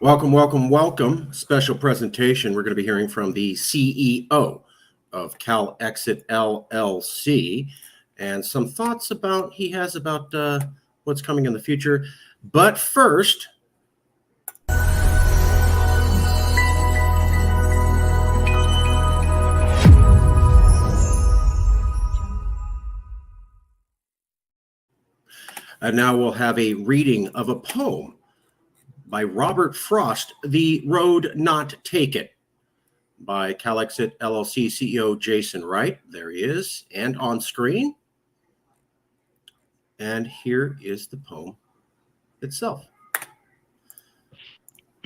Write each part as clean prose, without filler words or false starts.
Welcome, welcome, welcome. Special presentation. We're going to be hearing from the CEO of Calexit LLC and some thoughts about he has about what's coming in the future. But first, and now we'll have a reading of a poem by Robert Frost, The Road Not Taken, by Calexit LLC CEO Jason Wright. There he is, and on screen. And here is the poem itself.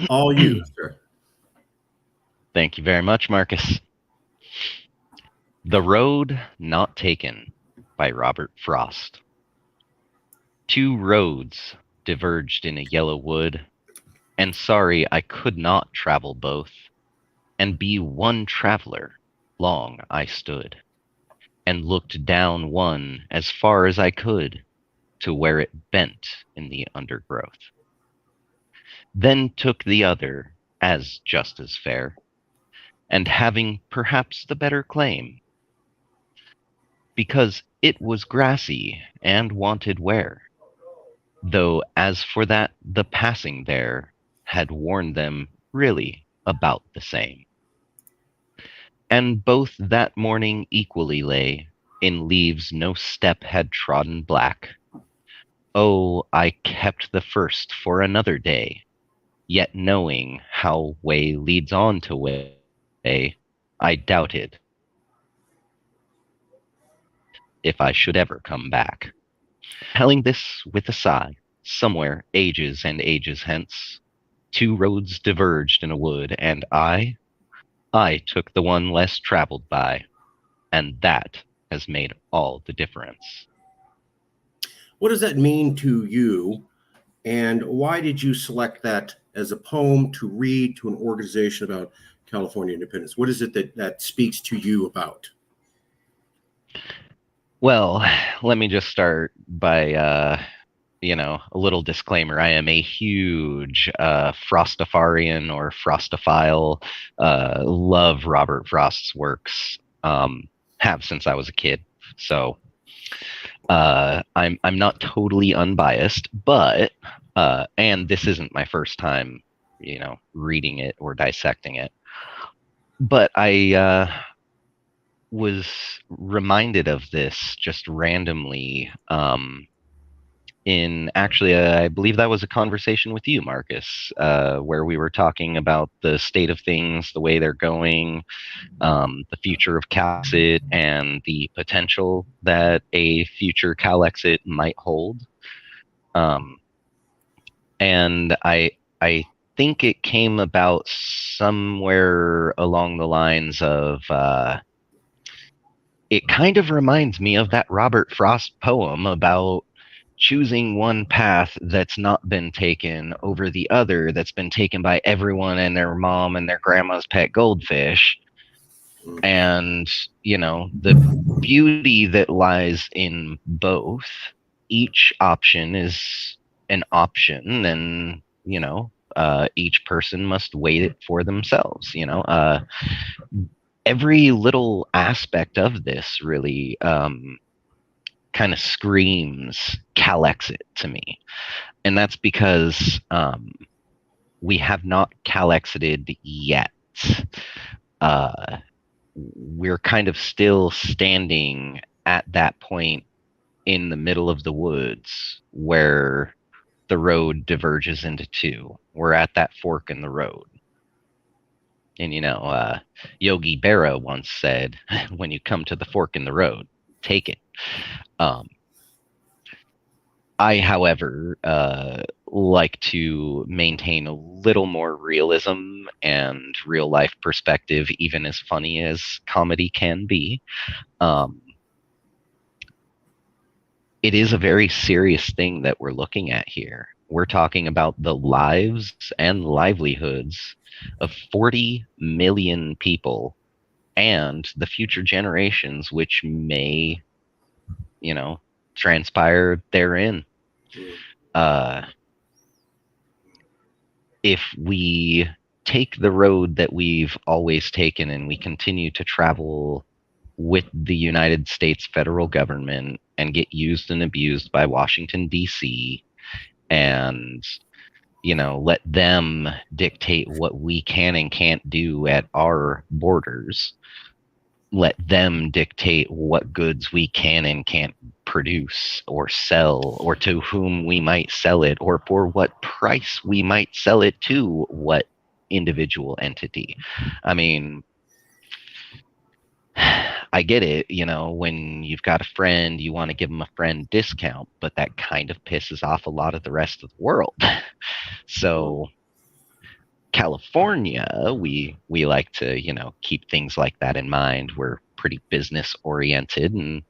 All you, sir. Thank you very much, Marcus. The Road Not Taken by Robert Frost. Two roads diverged in a yellow wood, and sorry I could not travel both, and be one traveler. Long I stood, and looked down one as far as I could, to where it bent in the undergrowth. Then took the other, as just as fair, and having perhaps the better claim, because it was grassy and wanted wear, though as for that the passing there had worn them really about the same. And both that morning equally lay in leaves no step had trodden black. Oh, I kept the first for another day, yet knowing how way leads on to way, I doubted if I should ever come back. Telling this with a sigh, somewhere ages and ages hence, two roads diverged in a wood, and I took the one less traveled by, and that has made all the difference. What does that mean to you, and why did you select that as a poem to read to an organization about California independence? What is it that speaks to you about? Well, let me just start by, a little disclaimer. I am a huge Frostafarian or Frostophile. Love Robert Frost's works. Have since I was a kid. So I'm not totally unbiased, but and this isn't my first time, reading it or dissecting it. But I was reminded of this just randomly in actually, I believe that was a conversation with you, Marcus, where we were talking about the state of things, the way they're going, the future of Calexit, and the potential that a future Calexit might hold. And I think it came about somewhere along the lines of it kind of reminds me of that Robert Frost poem about choosing one path that's not been taken over the other that's been taken by everyone and their mom and their grandma's pet goldfish. And, the beauty that lies in both, each option is an option, and, each person must weigh it for themselves, every little aspect of this really kind of screams Calexit to me. And that's because we have not Calexited yet. We're kind of still standing at that point in the middle of the woods where the road diverges into two. We're at that fork in the road. And, Yogi Berra once said, when you come to the fork in the road, take it. I, however, like to maintain a little more realism and real life perspective, even as funny as comedy can be. It is a very serious thing that we're looking at here. We're talking about the lives and livelihoods of 40 million people and the future generations which may, transpire therein. if we take the road that we've always taken and we continue to travel with the United States federal government and get used and abused by Washington, D.C., and, let them dictate what we can and can't do at our borders, let them dictate what goods we can and can't produce or sell, or to whom we might sell it, or for what price we might sell it to what individual entity. I mean, I get it, when you've got a friend, you want to give them a friend discount, but that kind of pisses off a lot of the rest of the world. So California, we like to, keep things like that in mind. We're pretty business oriented, and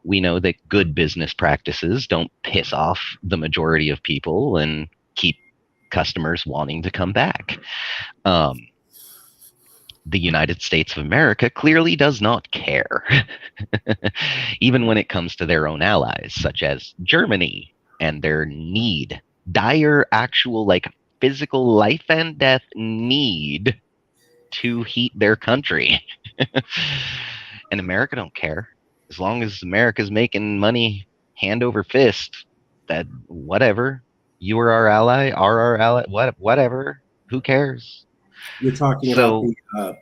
we know that good business practices don't piss off the majority of people and keep customers wanting to come back. The United States of America clearly does not care, even when it comes to their own allies, such as Germany and their need, dire, actual, like physical life and death need to heat their country. And America don't care. As long as America's making money hand over fist, that whatever. You are our ally, whatever. Who cares? You're talking about So the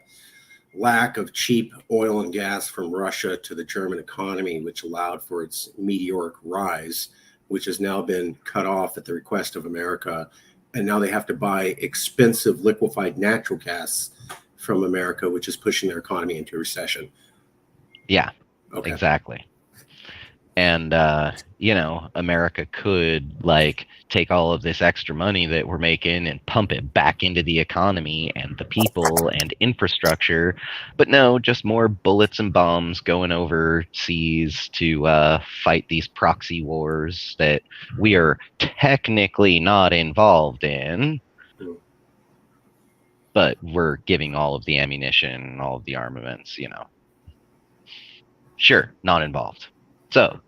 lack of cheap oil and gas from Russia to the German economy, which allowed for its meteoric rise, which has now been cut off at the request of America. And now they have to buy expensive liquefied natural gas from America, which is pushing their economy into recession. yeah, Okay. exactly. And America could like take all of this extra money that we're making and pump it back into the economy and the people and infrastructure, but no, just more bullets and bombs going overseas to fight these proxy wars that we are technically not involved in, but we're giving all of the ammunition, all of the armaments. Sure, not involved. So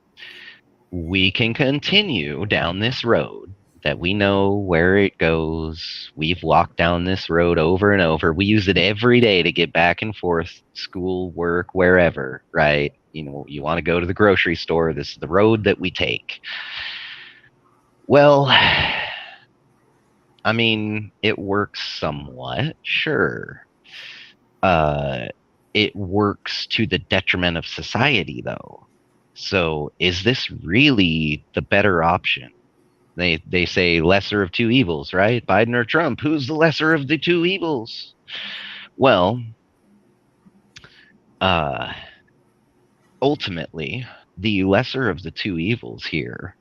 we can continue down this road that we know where it goes. We've walked down this road over and over. We use it every day to get back and forth, school, work, wherever, right? You want to go to the grocery store. This is the road that we take. Well, I mean, it works somewhat, sure. It works to the detriment of society, though. So is this really the better option? They say lesser of two evils, right? Biden or Trump, who's the lesser of the two evils? Well, ultimately, the lesser of the two evils here,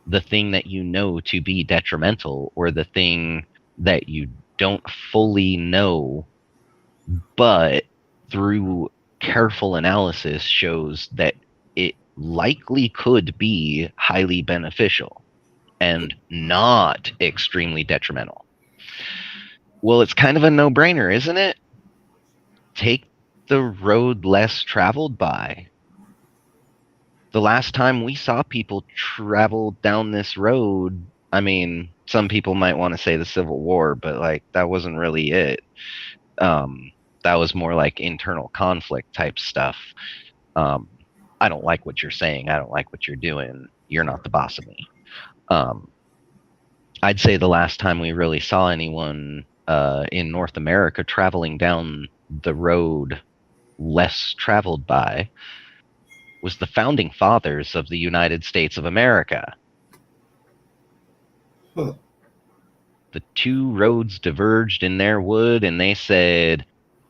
the thing that you know to be detrimental, or the thing that you don't fully know, but through careful analysis shows that it likely could be highly beneficial and not extremely detrimental. Well, it's kind of a no-brainer, isn't it? Take the road less traveled by. The last time we saw people travel down this road, I mean, some people might want to say the Civil War, but like that wasn't really it. That was more like internal conflict type stuff. I don't like what you're saying. I don't like what you're doing. You're not the boss of me. I'd say the last time we really saw anyone in North America traveling down the road less traveled by was the founding fathers of the United States of America. Huh. The two roads diverged in their wood, and they said,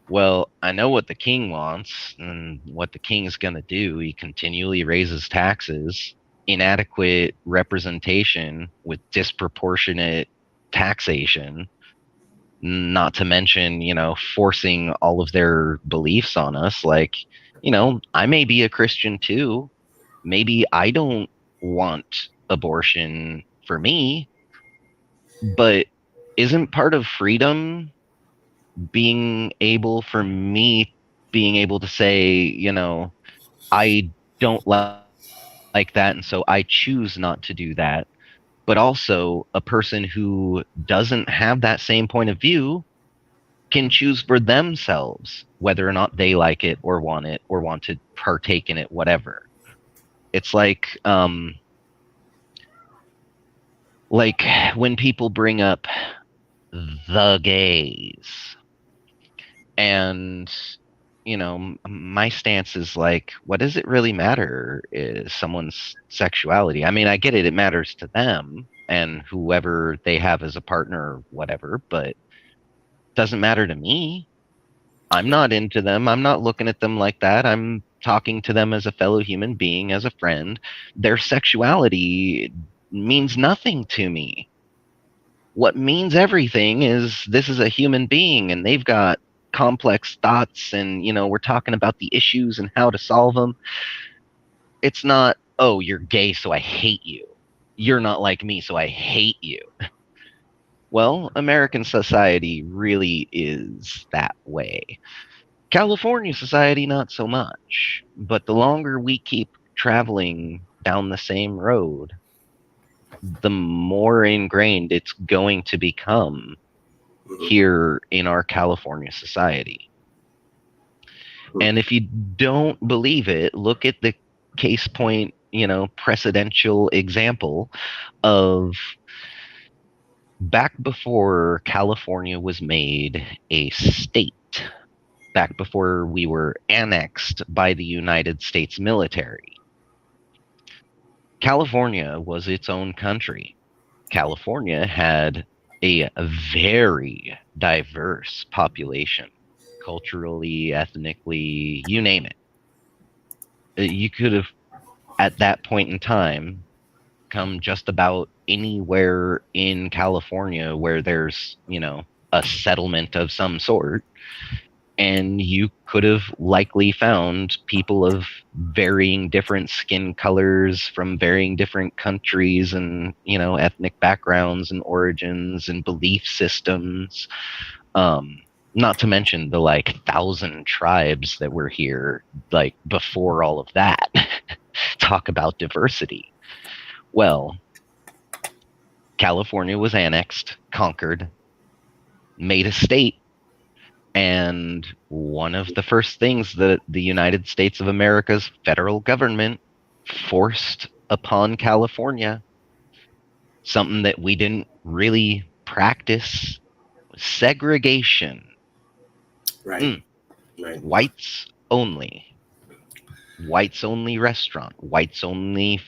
well, I know what the king wants and what the king is going to do. He continually raises taxes, inadequate representation with disproportionate taxation, not to mention, forcing all of their beliefs on us. Like, I may be a Christian too. Maybe I don't want abortion for me, but isn't part of freedom being able to say, I don't like that, and so I choose not to do that. but also a person who doesn't have that same point of view can choose for themselves whether or not they like it or want to partake in it, whatever. It's like when people bring up the gays, and my stance is like, what does it really matter is someone's sexuality? I mean, I get it, it matters to them and whoever they have as a partner or whatever, but it doesn't matter to me. I'm not into them. I'm not looking at them like that. I'm talking to them as a fellow human being, as a friend. Their sexuality means nothing to me. What means everything is this is a human being and they've got complex thoughts, and we're talking about the issues and how to solve them. It's not, oh, you're gay so I hate you, you're not like me so I hate you. Well, American society really is that way. California society not so much, but the longer we keep traveling down the same road, the more ingrained it's going to become here in our California society. And if you don't believe it, look at the case point, precedential example of back before California was made a state, back before we were annexed by the United States military. California was its own country. California had a very diverse population, culturally, ethnically, you name it. You could have, at that point in time, come just about anywhere in California where there's, a settlement of some sort, and you could have likely found people of varying different skin colors from varying different countries and ethnic backgrounds and origins and belief systems, not to mention the 1,000 tribes that were here before all of that. Talk about diversity. Well, California was annexed, conquered, made a state. And one of the first things that the United States of America's federal government forced upon California, something that we didn't really practice, was segregation. Right. Right. Whites only. Whites only restaurant. Whites only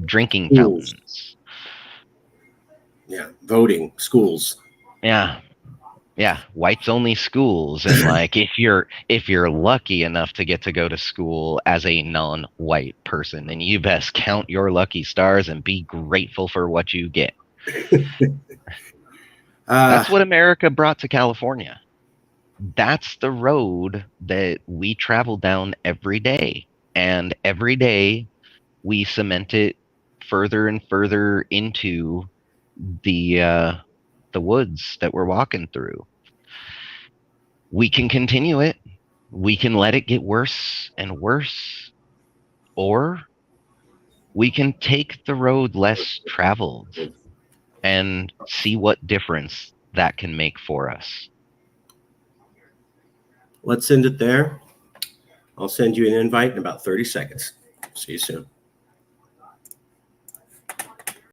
drinking Schools. fountains. Yeah. Voting, schools. Yeah, whites only schools, and if you're lucky enough to get to go to school as a non-white person, then you best count your lucky stars and be grateful for what you get. That's what America brought to California. That's the road that we travel down every day, and every day we cement it further and further into the woods that we're walking through. We can continue it. We can let it get worse and worse. Or we can take the road less traveled and see what difference that can make for us. Let's end it there. I'll send you an invite in about 30 seconds. See you soon.